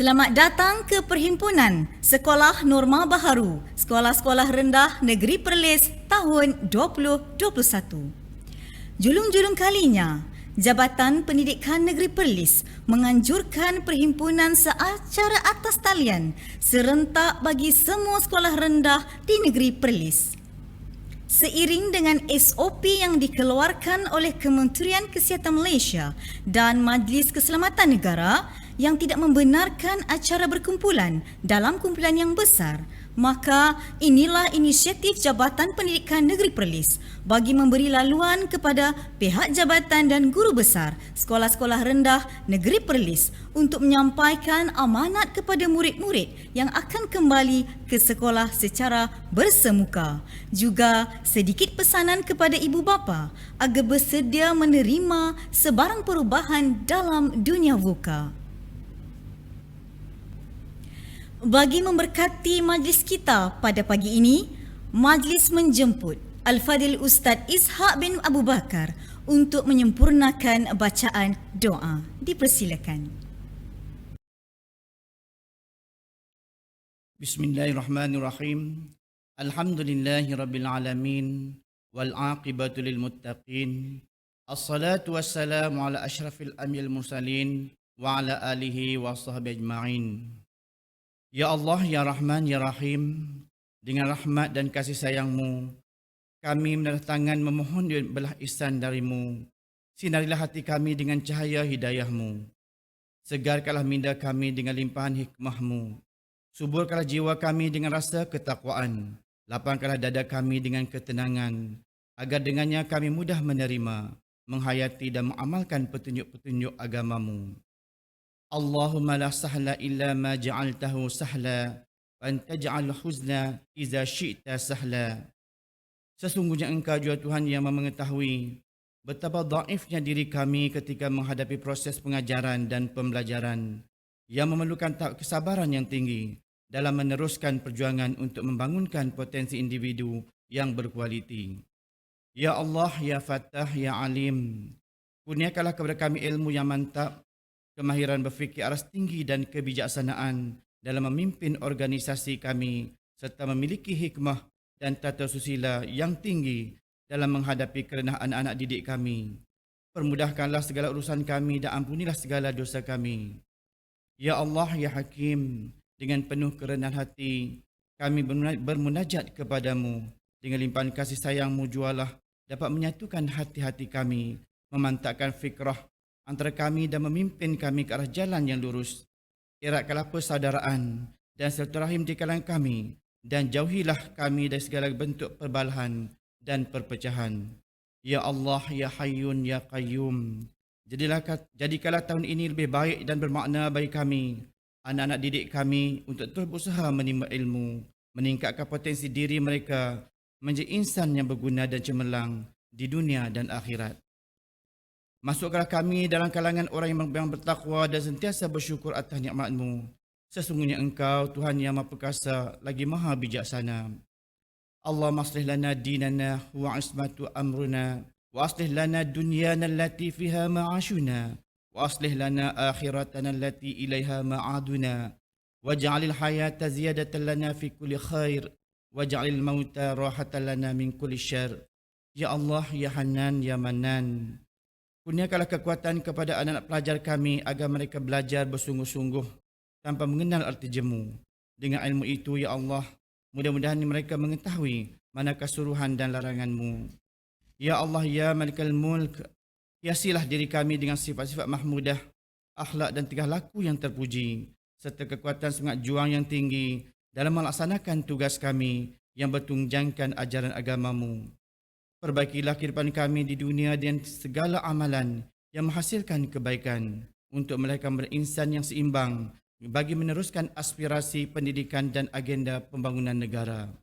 Selamat datang ke Perhimpunan Sekolah Norma Baharu, Sekolah-Sekolah Rendah Negeri Perlis tahun 2021. Julung-julung kalinya, Jabatan Pendidikan Negeri Perlis menganjurkan perhimpunan secara atas talian serentak bagi semua sekolah rendah di Negeri Perlis. Seiring dengan SOP yang dikeluarkan oleh Kementerian Kesihatan Malaysia dan Majlis Keselamatan Negara yang tidak membenarkan acara berkumpulan dalam kumpulan yang besar, maka inilah inisiatif Jabatan Pendidikan Negeri Perlis bagi memberi laluan kepada pihak jabatan dan guru besar sekolah-sekolah rendah Negeri Perlis untuk menyampaikan amanat kepada murid-murid yang akan kembali ke sekolah secara bersemuka. Juga sedikit pesanan kepada ibu bapa agar bersedia menerima sebarang perubahan dalam dunia VUCA. Bagi memberkati majlis kita pada pagi ini, majlis menjemput Al-Fadhil Ustaz Ishak bin Abu Bakar untuk menyempurnakan bacaan doa. Dipersilakan. Bismillahirrahmanirrahim. Alhamdulillahirabbil alamin wal aqibatu lil muttaqin. Assalatu wassalamu ala asyrafil anbiya'il mursalin wa ala alihi wa sahbihi ajma'in. Ya Allah, Ya Rahman, Ya Rahim, dengan rahmat dan kasih sayang-Mu, kami mendatangkan memohon belah ihsan dari-Mu. Sinarilah hati kami dengan cahaya hidayah-Mu. Segarkanlah minda kami dengan limpahan hikmah-Mu. Suburkanlah jiwa kami dengan rasa ketakwaan. Lapangkanlah dada kami dengan ketenangan, agar dengannya kami mudah menerima, menghayati dan mengamalkan petunjuk-petunjuk agama-Mu. Allahumma la sahla illa ma ja'altahu sahla wa anta ja'al huzna iza syi'ta sahla. Sesungguhnya Engkau jua Tuhan yang mengetahui betapa dhaifnya diri kami ketika menghadapi proses pengajaran dan pembelajaran yang memerlukan kesabaran yang tinggi dalam meneruskan perjuangan untuk membangunkan potensi individu yang berkualiti. Ya Allah, Ya Fattah, Ya Alim, kurniakanlah kepada kami ilmu yang mantap, kemahiran berfikir aras tinggi dan kebijaksanaan dalam memimpin organisasi kami serta memiliki hikmah dan tata susila yang tinggi dalam menghadapi kerenah anak-anak didik kami. Permudahkanlah segala urusan kami dan ampunilah segala dosa kami. Ya Allah, Ya Hakim, dengan penuh kerendahan hati kami bermunajat kepadamu. Dengan limpahan kasih sayang-Mu jualah dapat menyatukan hati-hati kami, memantapkan fikrah antara kami dan memimpin kami ke arah jalan yang lurus. Eratkanlah persaudaraan dan silaturahim di kalangan kami dan jauhilah kami dari segala bentuk perbalahan dan perpecahan. Ya Allah, Ya Hayyun, Ya Qayyum, jadikanlah tahun ini lebih baik dan bermakna bagi kami, anak-anak didik kami, untuk terus berusaha menimba ilmu, meningkatkan potensi diri mereka menjadi insan yang berguna dan cemerlang di dunia dan akhirat. Masukkanlah kami dalam kalangan orang yang bertakwa dan sentiasa bersyukur atas nikmat-Mu. Sesungguhnya Engkau Tuhan yang Maha Perkasa lagi Maha Bijaksana. Allahumma aslih lana dinana wa ismatu amruna wa aslih lana dunyana allati fiha ma'ashuna wa aslih lana akhiratana allati ilaiha ma'aduna waj'alil hayata ziyadatan lana fi kulli khair waj'alil mauta rahatan lana min kulli syarr. Ya Allah, Ya Hanan, Ya Manan, kurniakanlah kekuatan kepada anak-anak pelajar kami agar mereka belajar bersungguh-sungguh tanpa mengenal arti jemu. Dengan ilmu itu, Ya Allah, mudah-mudahan mereka mengetahui manakah suruhan dan larangan-Mu. Ya Allah, Ya Malikal Mulk, hiasilah diri kami dengan sifat-sifat mahmudah, akhlak dan tingkah laku yang terpuji, serta kekuatan semangat juang yang tinggi dalam melaksanakan tugas kami yang bertunjangkan ajaran agama-Mu. Perbaikilah kehidupan kami di dunia dan segala amalan yang menghasilkan kebaikan untuk melahirkan berinsan yang seimbang bagi meneruskan aspirasi pendidikan dan agenda pembangunan negara.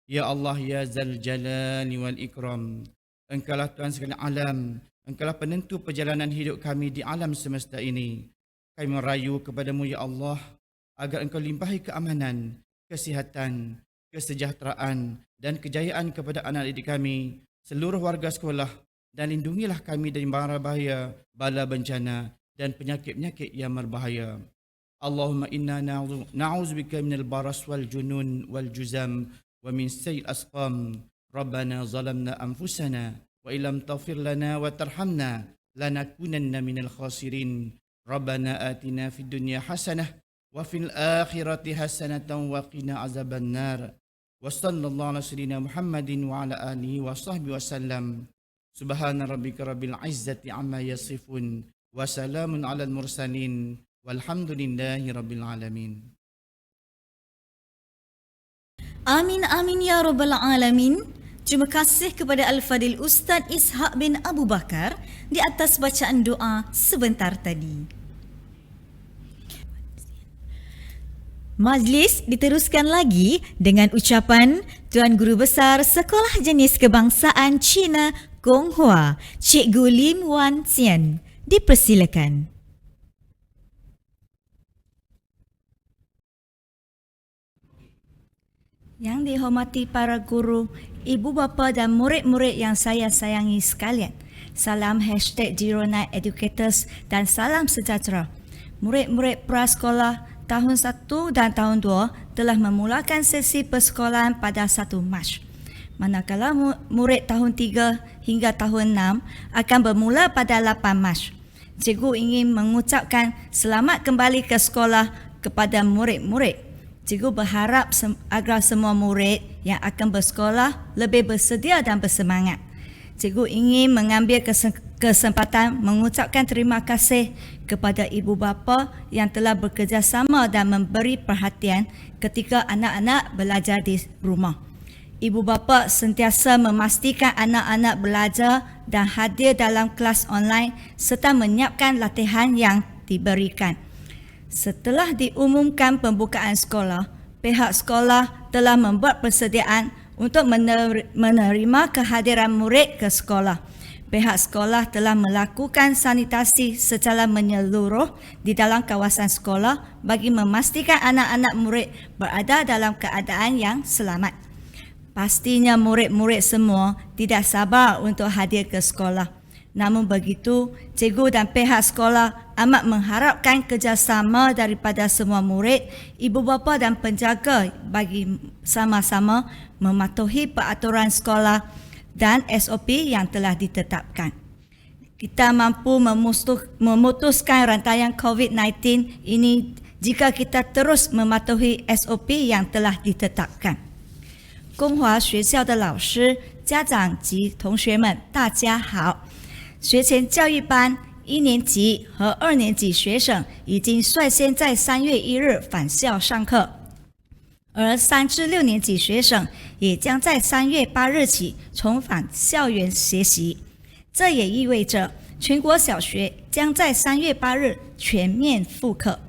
Ya Allah, Ya Zal Jalali wal Ikram, Engkaulah Tuhan sekalian alam, Engkaulah penentu perjalanan hidup kami di alam semesta ini. Kami merayu kepadamu, Ya Allah, agar Engkau limpahi keamanan, kesihatan, kesejahteraan dan kejayaan kepada anak didik kami, seluruh warga sekolah, dan lindungilah kami dari mara bahaya, bala bencana dan penyakit-penyakit yang berbahaya. اللهم إنا نعوذ بك من البرص والجنون والجزام ومن سيء الأسقام. ربنا ظلمنا أنفسنا وإن لم تغفر لنا وترحمنا لنكونن من الخاسرين. ربنا آتنا في الدنيا حسنة وفي الآخرة حسنة وقنا عذاب النار. وصلى الله على سيدنا محمد وعلى آله وصحبه وسلم. سبحان ربك رب العزة عما يصفون وسلام على المرسلين والحمد لله رب العالمين. Amin amin ya rabbal alamin. Terima kasih kepada Al-Fadil Ustaz Ishak bin Abu Bakar di atas bacaan doa sebentar tadi. Majlis diteruskan lagi dengan ucapan Tuan Guru Besar Sekolah Jenis Kebangsaan Cina Konghua, Cikgu Lim Wan Xian. Dipersilakan. Yang dihormati para guru, ibu bapa dan murid-murid yang saya sayangi sekalian, salam #09 Educators dan salam sejahtera. Murid-murid prasekolah tahun 1 dan tahun 2 telah memulakan sesi persekolahan pada 1 Mac. Manakala murid tahun 3 hingga tahun 6 akan bermula pada 8 Mac. Cikgu ingin mengucapkan selamat kembali ke sekolah kepada murid-murid. Cikgu berharap agar semua murid yang akan bersekolah lebih bersedia dan bersemangat. Cikgu ingin mengambil kesempatan mengucapkan terima kasih kepada ibu bapa yang telah bekerjasama dan memberi perhatian ketika anak-anak belajar di rumah. Ibu bapa sentiasa memastikan anak-anak belajar dan hadir dalam kelas online serta menyiapkan latihan yang diberikan. Setelah diumumkan pembukaan sekolah, pihak sekolah telah membuat persediaan untuk menerima kehadiran murid ke sekolah. Pihak sekolah telah melakukan sanitasi secara menyeluruh di dalam kawasan sekolah bagi memastikan anak-anak murid berada dalam keadaan yang selamat. Pastinya murid-murid semua tidak sabar untuk hadir ke sekolah. Namun begitu, cikgu dan pihak sekolah amat mengharapkan kerjasama daripada semua murid, ibu bapa dan penjaga bagi sama-sama mematuhi peraturan sekolah dan SOP yang telah ditetapkan. Kita mampu memutuskan rantaian COVID-19 ini jika kita terus mematuhi SOP yang telah ditetapkan. 公华学校的老师、家长及同学们，大家好。学前教育班1年级和2年级学生已经率先在3月1日返校上课，而3至6年级学生也将在3月8日起重返校园学习。这也意味着全国小学将在3月8日全面复课。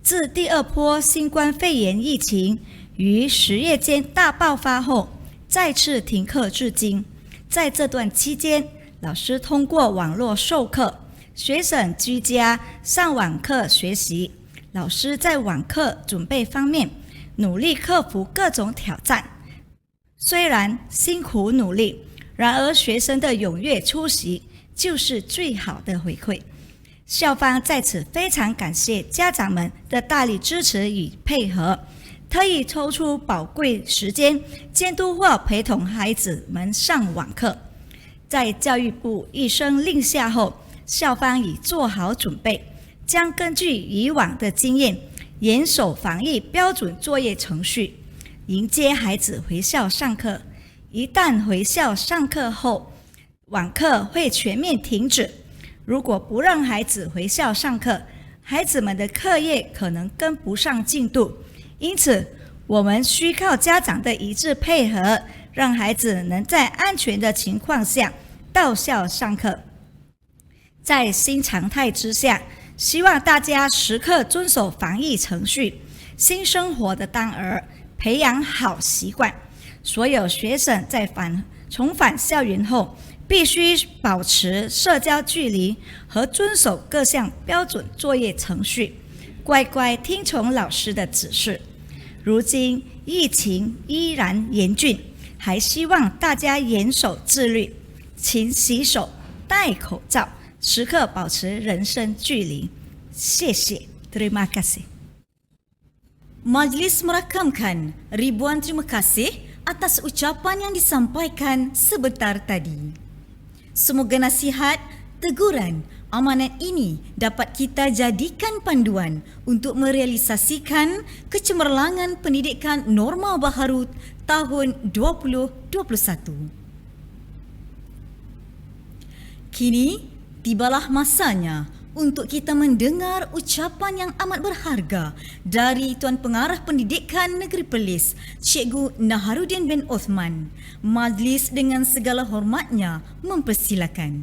自第2波新冠肺炎疫情于10月间大爆发后，再次停课至今。在这段期间，老师通过网络授课，学生居家上网课学习。老师在网课准备方面努力克服各种挑战，虽然辛苦努力，然而学生的踊跃出席就是最好的回馈。校方在此非常感谢家长们的大力支持与配合，特意抽出宝贵时间监督或陪同孩子们上网课。在教育部一声令下后，校方已做好准备，将根据以往的经验，严守防疫标准作业程序，迎接孩子回校上课。一旦回校上课后，网课会全面停止。如果不让孩子回校上课，孩子们的课业可能跟不上进度，因此我们需靠家长的一致配合，让孩子能在安全的情况下到校上课。在新常态之下，希望大家时刻遵守防疫程序，新生活的当儿，培养好习惯。所有学生在重返校园后，必须保持社交距离和遵守各项标准作业程序，乖乖听从老师的指示。如今疫情依然严峻，还希望大家严守自律，勤洗手、戴口罩，时刻保持人身距离。谢谢。Terima kasih。Majlis merakamkan ribuan terima kasih atas ucapan yang disampaikan sebentar tadi. Semoga nasihat, teguran, amanat ini dapat kita jadikan panduan untuk merealisasikan kecemerlangan pendidikan norma baharu tahun 2021. Kini, tibalah masanya untuk kita mendengar ucapan yang amat berharga dari Tuan Pengarah Pendidikan Negeri Perlis, Cikgu Naharuddin bin Osman. Majlis dengan segala hormatnya mempersilakan.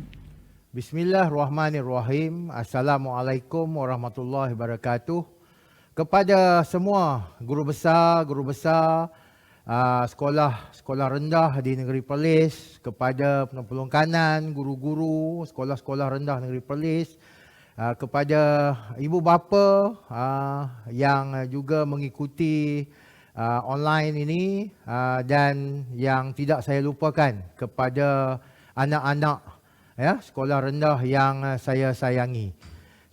Bismillahirrahmanirrahim. Assalamualaikum warahmatullahi wabarakatuh. Kepada semua guru besar, sekolah rendah di Negeri Perlis, kepada penolong kanan, guru-guru sekolah-sekolah rendah Negeri Perlis, kepada ibu bapa yang juga mengikuti online ini, dan yang tidak saya lupakan kepada anak-anak sekolah rendah yang saya sayangi.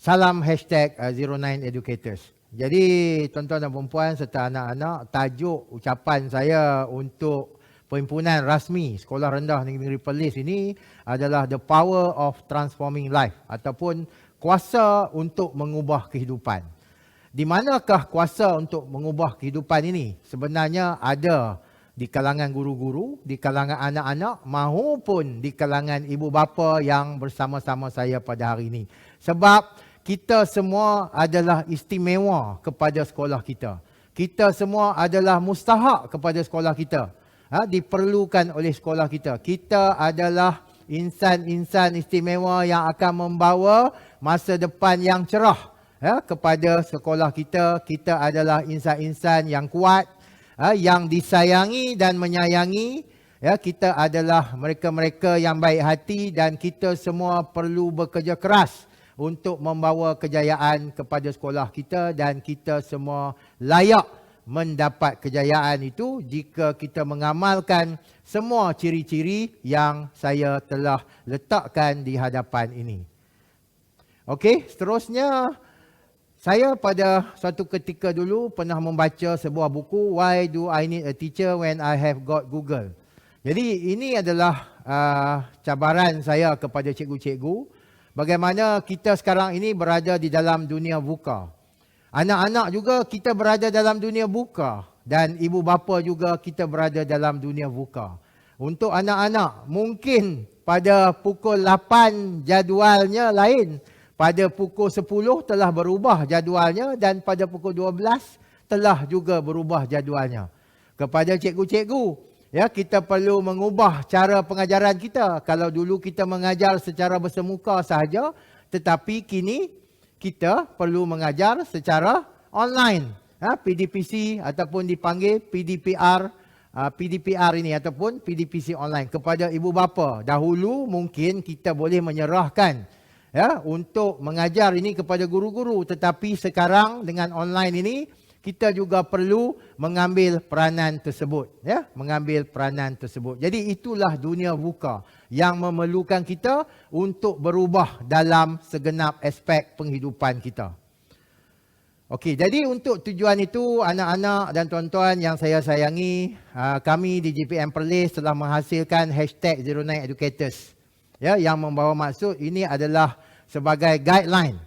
Salam #09educators. Jadi tuan-tuan dan puan serta anak-anak, tajuk ucapan saya untuk perhimpunan rasmi Sekolah Rendah Negeri Perlis ini adalah The Power of Transforming Life, ataupun kuasa untuk mengubah kehidupan. Di manakah kuasa untuk mengubah kehidupan ini? Sebenarnya ada di kalangan guru-guru, di kalangan anak-anak maupun di kalangan ibu bapa yang bersama-sama saya pada hari ini. Sebab kita semua adalah istimewa kepada sekolah kita. Kita semua adalah mustahak kepada sekolah kita. Diperlukan oleh sekolah kita. Kita adalah insan-insan istimewa yang akan membawa masa depan yang cerah kepada sekolah kita. Kita adalah insan-insan yang kuat, yang disayangi dan menyayangi. Kita adalah mereka-mereka yang baik hati dan kita semua perlu bekerja keras untuk membawa kejayaan kepada sekolah kita, dan kita semua layak mendapat kejayaan itu jika kita mengamalkan semua ciri-ciri yang saya telah letakkan di hadapan ini. Okey, seterusnya saya pada suatu ketika dulu pernah membaca sebuah buku, Why Do I Need a Teacher When I Have Got Google. Jadi ini adalah cabaran saya kepada cikgu-cikgu. Bagaimana kita sekarang ini berada di dalam dunia VUCA. Anak-anak juga kita berada dalam dunia VUCA. Dan ibu bapa juga kita berada dalam dunia VUCA. Untuk anak-anak, mungkin pada pukul 8 jadualnya lain. Pada pukul 10 telah berubah jadualnya, dan pada pukul 12 telah juga berubah jadualnya. Kepada cikgu-cikgu, kita perlu mengubah cara pengajaran kita. Kalau dulu kita mengajar secara bersemuka sahaja, tetapi kini kita perlu mengajar secara online. PDPC ataupun dipanggil PDPR, PDPR ini ataupun PDPC online. Kepada ibu bapa, dahulu mungkin kita boleh menyerahkan untuk mengajar ini kepada guru-guru, tetapi sekarang dengan online ini kita juga perlu mengambil peranan tersebut, mengambil peranan tersebut. Jadi itulah dunia VUCA yang memerlukan kita untuk berubah dalam segenap aspek penghidupan kita. Okey, jadi untuk tujuan itu, anak-anak dan tuan-tuan yang saya sayangi, kami di GPM Perlis telah menghasilkan #09educators, yang membawa maksud ini adalah sebagai guideline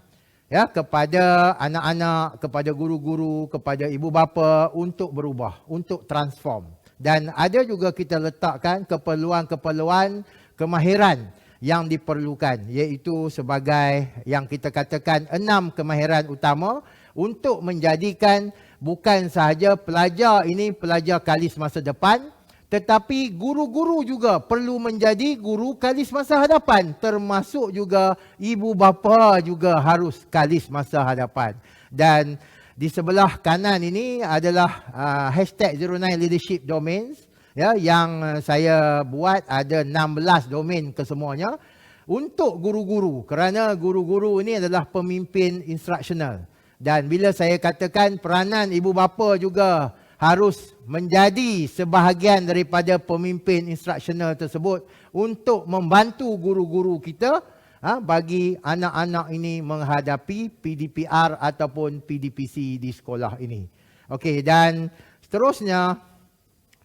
kepada anak-anak, kepada guru-guru, kepada ibu bapa untuk berubah, untuk transform. Dan ada juga kita letakkan keperluan-keperluan kemahiran yang diperlukan, iaitu sebagai yang kita katakan 6 kemahiran utama untuk menjadikan bukan sahaja pelajar ini pelajar kalis masa depan, tetapi guru-guru juga perlu menjadi guru kalis masa hadapan. Termasuk juga ibu bapa juga harus kalis masa hadapan. Dan di sebelah kanan ini adalah #09leadership domains, yang saya buat ada 16 domain kesemuanya untuk guru-guru. Kerana guru-guru ini adalah pemimpin instruksional. Dan bila saya katakan peranan ibu bapa juga harus menjadi sebahagian daripada pemimpin instruksional tersebut untuk membantu guru-guru kita bagi anak-anak ini menghadapi PDPR ataupun PDPC di sekolah ini. Okey, dan seterusnya,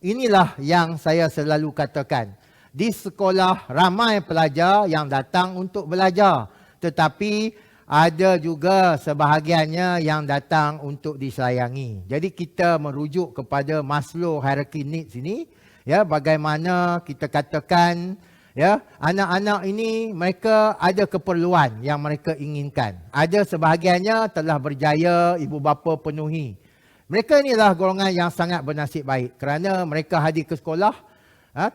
inilah yang saya selalu katakan. Di sekolah ramai pelajar yang datang untuk belajar. Tetapi ada juga sebahagiannya yang datang untuk disayangi. Jadi kita merujuk kepada Maslow hierarchy needs ini. Ya, bagaimana kita katakan, ya, anak-anak ini mereka ada keperluan yang mereka inginkan. Ada sebahagiannya telah berjaya ibu bapa penuhi. Mereka inilah golongan yang sangat bernasib baik kerana mereka hadir ke sekolah,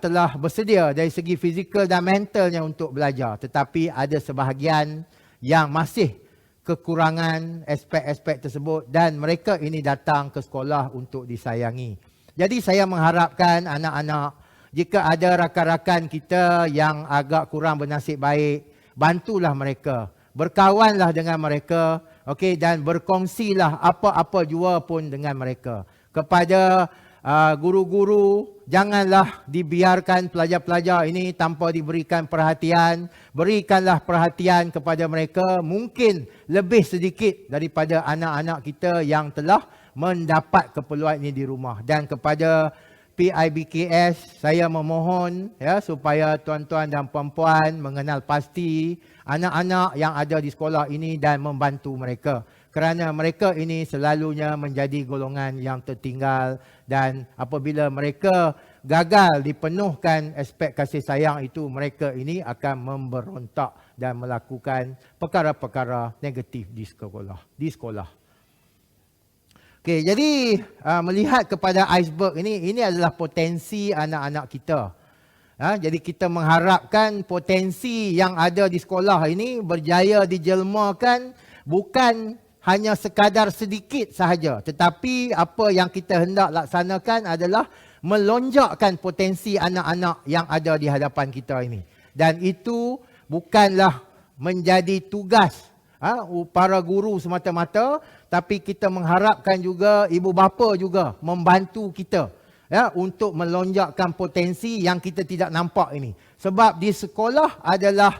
telah bersedia dari segi fizikal dan mentalnya untuk belajar. Tetapi ada sebahagian yang masih kekurangan aspek-aspek tersebut dan mereka ini datang ke sekolah untuk disayangi. Jadi saya mengharapkan anak-anak, jika ada rakan-rakan kita yang agak kurang bernasib baik, bantulah mereka. Berkawanlah dengan mereka, okey, dan berkongsilah apa-apa jua pun dengan mereka. Kepada guru-guru, janganlah dibiarkan pelajar-pelajar ini tanpa diberikan perhatian. Berikanlah perhatian kepada mereka, mungkin lebih sedikit daripada anak-anak kita yang telah mendapat keperluan ini di rumah. Dan kepada PIBKS, saya memohon ya supaya tuan-tuan dan puan-puan mengenal pasti anak-anak yang ada di sekolah ini dan membantu mereka. Kerana mereka ini selalunya menjadi golongan yang tertinggal dan apabila mereka gagal dipenuhkan aspek kasih sayang itu, mereka ini akan memberontak dan melakukan perkara-perkara negatif di sekolah. Okey, jadi melihat kepada iceberg ini adalah potensi anak-anak kita. Jadi kita mengharapkan potensi yang ada di sekolah ini berjaya dijelmakan, bukan hanya sekadar sedikit sahaja. Tetapi apa yang kita hendak laksanakan adalah melonjakkan potensi anak-anak yang ada di hadapan kita ini. Dan itu bukanlah menjadi tugas para guru semata-mata, tapi kita mengharapkan juga ibu bapa juga membantu kita ya untuk melonjakkan potensi yang kita tidak nampak ini. Sebab di sekolah adalah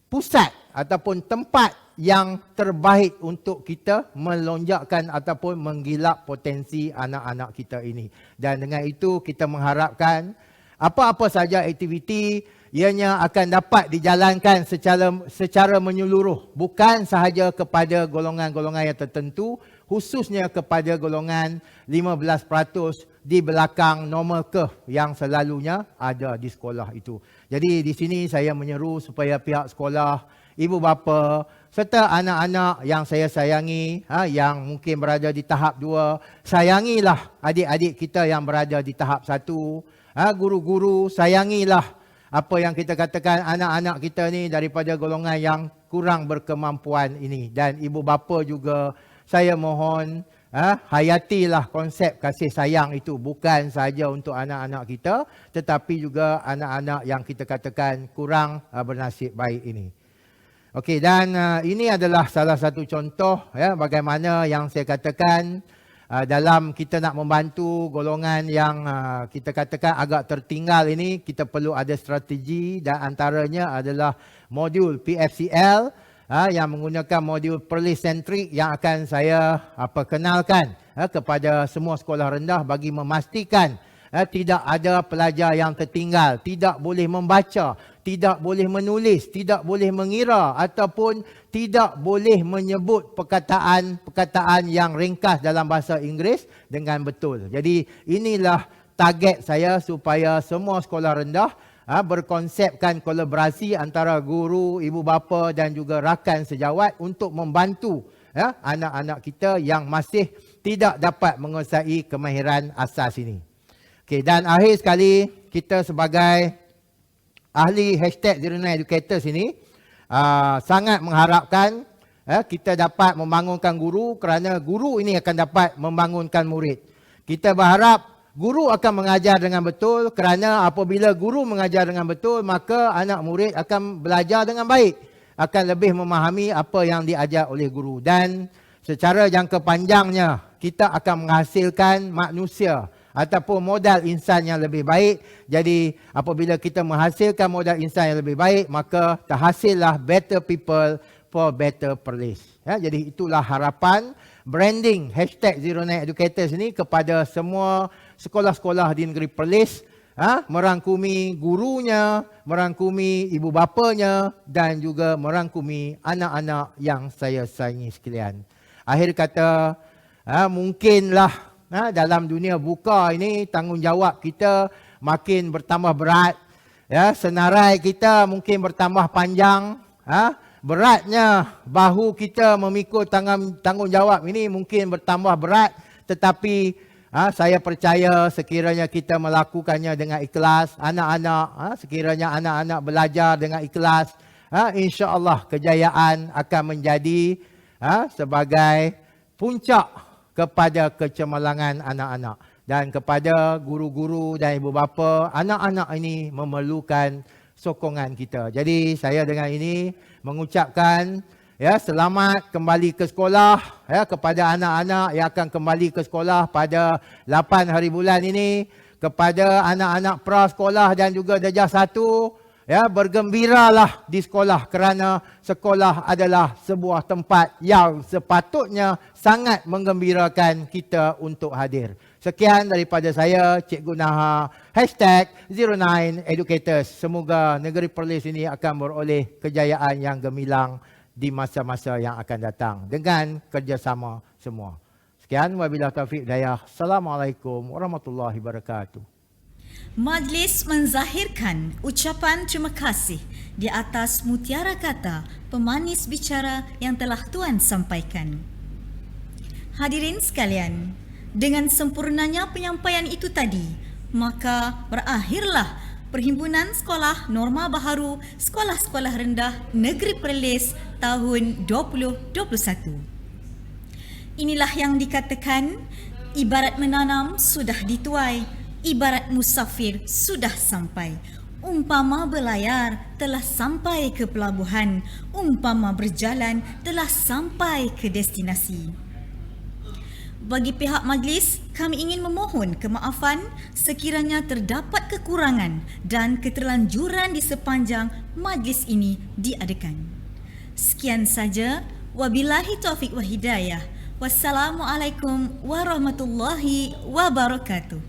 pusat ataupun tempat yang terbaik untuk kita melonjakkan ataupun menggilap potensi anak-anak kita ini. Dan dengan itu kita mengharapkan apa-apa saja aktiviti ianya akan dapat dijalankan secara menyeluruh, bukan sahaja kepada golongan-golongan yang tertentu, khususnya kepada golongan 15% di belakang normal curve yang selalunya ada di sekolah itu. Jadi di sini saya menyeru supaya pihak sekolah, ibu bapa serta anak-anak yang saya sayangi, yang mungkin berada di tahap 2, sayangilah adik-adik kita yang berada di tahap 1. Guru-guru, sayangilah apa yang kita katakan anak-anak kita ni daripada golongan yang kurang berkemampuan ini. Dan ibu bapa juga saya mohon hayatilah konsep kasih sayang itu, bukan sahaja untuk anak-anak kita tetapi juga anak-anak yang kita katakan kurang bernasib baik ini. Okey, dan ini adalah salah satu contoh ya bagaimana yang saya katakan dalam kita nak membantu golongan yang kita katakan agak tertinggal ini, kita perlu ada strategi dan antaranya adalah modul PFCL yang menggunakan modul Perlis Centric yang akan saya perkenalkan kepada semua sekolah rendah bagi memastikan tidak ada pelajar yang tertinggal, tidak boleh membaca, tidak boleh menulis, tidak boleh mengira ataupun tidak boleh menyebut perkataan-perkataan yang ringkas dalam bahasa Inggeris dengan betul. Jadi inilah target saya supaya semua sekolah rendah berkonsepkan kolaborasi antara guru, ibu bapa dan juga rakan sejawat untuk membantu anak-anak kita yang masih tidak dapat menguasai kemahiran asas ini. Okay, dan akhir sekali, kita sebagai ahli #09educators ini sangat mengharapkan kita dapat membangunkan guru kerana guru ini akan dapat membangunkan murid. Kita berharap guru akan mengajar dengan betul kerana apabila guru mengajar dengan betul, maka anak murid akan belajar dengan baik, akan lebih memahami apa yang diajar oleh guru. Dan secara jangka panjangnya, kita akan menghasilkan manusia ataupun modal insan yang lebih baik. Jadi apabila kita menghasilkan modal insan yang lebih baik, maka terhasillah better people, for better Perlis. Ya, jadi itulah harapan branding #09educators ini kepada semua sekolah-sekolah di negeri Perlis, merangkumi gurunya, merangkumi ibu bapanya dan juga merangkumi anak-anak yang saya sayangi sekalian. Akhir kata, mungkinlah dalam dunia buka ini tanggungjawab kita makin bertambah berat. Ya, senarai kita mungkin bertambah panjang. Beratnya bahu kita memikul tanggungjawab ini mungkin bertambah berat. Tetapi saya percaya sekiranya kita melakukannya dengan ikhlas, anak-anak, sekiranya anak-anak belajar dengan ikhlas, insya-Allah kejayaan akan menjadi sebagai puncak kepada kecemerlangan anak-anak. Dan kepada guru-guru dan ibu bapa, anak-anak ini memerlukan sokongan kita. Jadi saya dengan ini mengucapkan selamat kembali ke sekolah kepada anak-anak yang akan kembali ke sekolah pada 8 hari bulan ini. Kepada anak-anak prasekolah dan juga darjah 1, bergembiralah di sekolah kerana sekolah adalah sebuah tempat yang sepatutnya sangat menggembirakan kita untuk hadir. Sekian daripada saya, Cikgu Naha, #09educators. Semoga negeri Perlis ini akan beroleh kejayaan yang gemilang di masa-masa yang akan datang dengan kerjasama semua. Sekian, wabillahi taufiq hidayah. Assalamualaikum warahmatullahi wabarakatuh. Majlis menzahirkan ucapan terima kasih di atas mutiara kata pemanis bicara yang telah Tuan sampaikan. Hadirin sekalian, dengan sempurnanya penyampaian itu tadi, maka berakhirlah Perhimpunan Sekolah Norma Baharu Sekolah-Sekolah Rendah Negeri Perlis tahun 2021. Inilah yang dikatakan, ibarat menanam sudah dituai, ibarat musafir sudah sampai. Umpama berlayar telah sampai ke pelabuhan, umpama berjalan telah sampai ke destinasi. Bagi pihak majlis, kami ingin memohon kemaafan sekiranya terdapat kekurangan dan keterlanjuran di sepanjang majlis ini diadakan. Sekian saja, wabillahi taufiq wa hidayah. Wassalamualaikum warahmatullahi wabarakatuh.